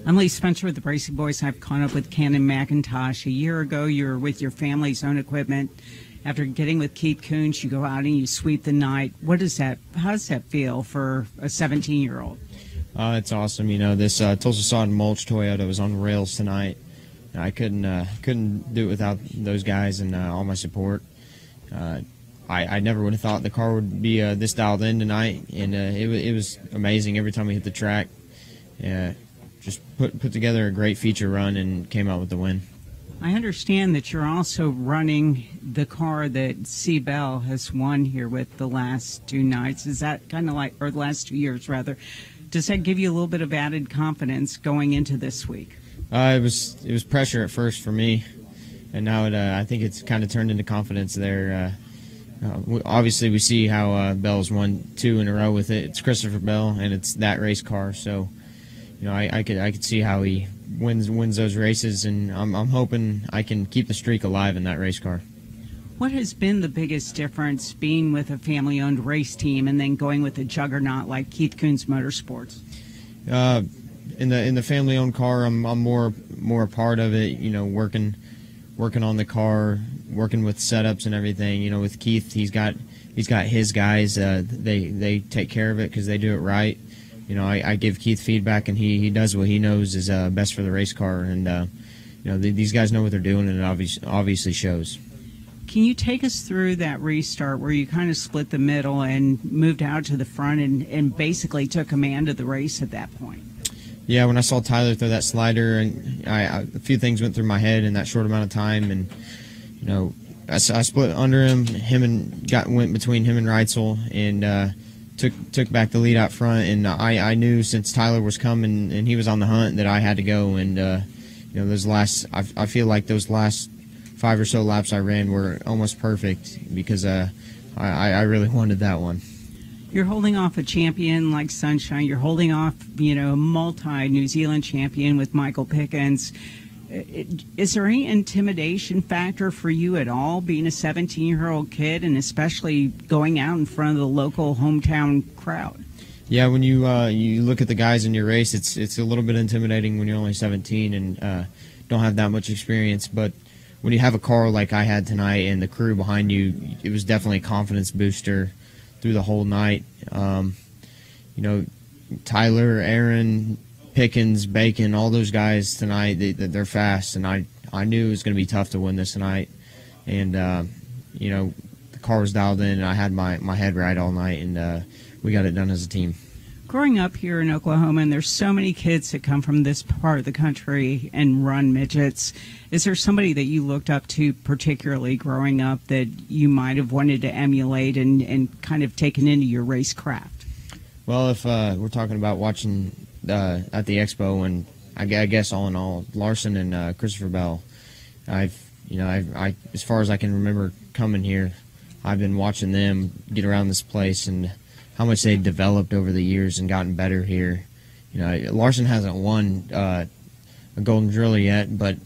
I'm Lee Spencer with the RacinBoys. I've caught up with Ken and McIntosh. A year ago, you were with your family's own equipment. After getting with Keith Kunz, you go out and you sweep the night. How does that feel for a 17-year-old? It's awesome. You know, this Tulsa Sod and Mulch Toyota was on the rails tonight. I couldn't do it without those guys and all my support. I never would have thought the car would be this dialed in tonight, and it was amazing every time we hit the track. Just put together a great feature run and came out with the win. I understand that you're also running the car that C. Bell has won here with the last two nights. Is that kind of like, or the last 2 years rather, does that give you a little bit of added confidence going into this week? It was pressure at first for me, and now I think it's kind of turned into confidence there. Obviously, we see how Bell's won 2 in a row with it. It's Christopher Bell, and it's that race car. So, you know, I could see how he wins those races, and I'm hoping I can keep the streak alive in that race car. What has been the biggest difference being with a family-owned race team and then going with a juggernaut like Keith Kunz Motorsports? In the family-owned car, I'm more a part of it. You know, working on the car, working with setups and everything. You know, with Keith, he's got his guys. They take care of it because they do it right. You know, I give Keith feedback, and he does what he knows is best for the race car. And you know, these guys know what they're doing, and it obviously shows. Can you take us through that restart where you kind of split the middle and moved out to the front and basically took command of the race at that point? Yeah, when I saw Tyler throw that slider, and a few things went through my head in that short amount of time, and you know, I split under him. Went between him and Reitzel, and took back the lead out front. And I knew since Tyler was coming and he was on the hunt that I had to go. And you know, I feel like those last 5 or so laps I ran were almost perfect because I really wanted that one. You're holding off a champion like Sunshine. You're holding off, you know, a multi-New Zealand champion with Michael Pickens. Is there any intimidation factor for you at all, being a 17-year-old kid and especially going out in front of the local hometown crowd? Yeah, when you look at the guys in your race, it's a little bit intimidating when you're only 17 and don't have that much experience. But when you have a car like I had tonight and the crew behind you, it was definitely a confidence booster through the whole night. You know, Tyler, Aaron, Pickens, Bacon, all those guys tonight, they're fast, and I knew it was going to be tough to win this tonight. And, you know, the car was dialed in, and I had my head right all night, and we got it done as a team. Growing up here in Oklahoma, and there's so many kids that come from this part of the country and run midgets, is there somebody that you looked up to particularly growing up that you might have wanted to emulate and kind of taken into your racecraft? Well, if we're talking about watching at the expo, and I guess all in all, Larson and Christopher Bell, I as far as I can remember coming here, I've been watching them get around this place and how much they've developed over the years and gotten better here. You know, Larson hasn't won a Golden Driller yet, but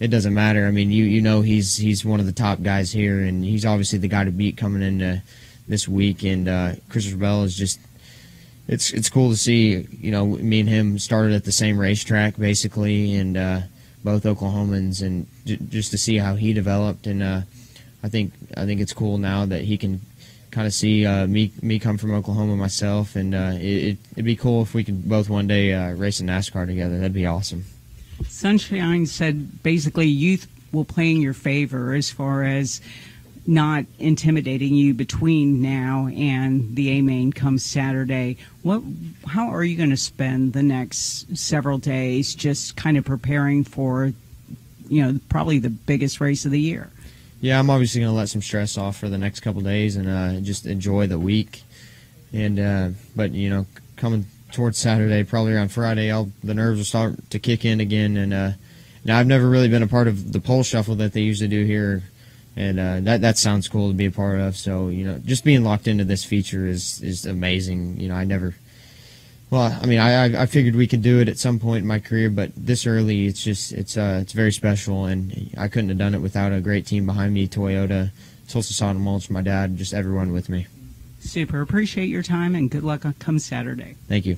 it doesn't matter. I mean, you know he's one of the top guys here, and he's obviously the guy to beat coming into this week. And Christopher Bell is just it's cool to see. You know, me and him started at the same racetrack basically, and both Oklahomans, and just to see how he developed. And I think it's cool now that he can kind of see me come from Oklahoma myself, and it'd be cool if we could both one day race in NASCAR together. That'd be awesome. Sunshine said basically youth will play in your favor as far as not intimidating you between now and the A-Main come Saturday. How are you going to spend the next several days just kind of preparing for, you know, probably the biggest race of the year? Yeah, I'm obviously going to let some stress off for the next couple of days and just enjoy the week. And but you know, coming towards Saturday, probably around Friday, the nerves will start to kick in again. And now I've never really been a part of the pole shuffle that they usually do here, and that sounds cool to be a part of. So you know, just being locked into this feature is amazing. You know, Well, I mean, I figured we could do it at some point in my career, but this early, it's very special, and I couldn't have done it without a great team behind me, Toyota, Tulsa Sod and Mulch, my dad, just everyone with me. Super. Appreciate your time, and good luck come Saturday. Thank you.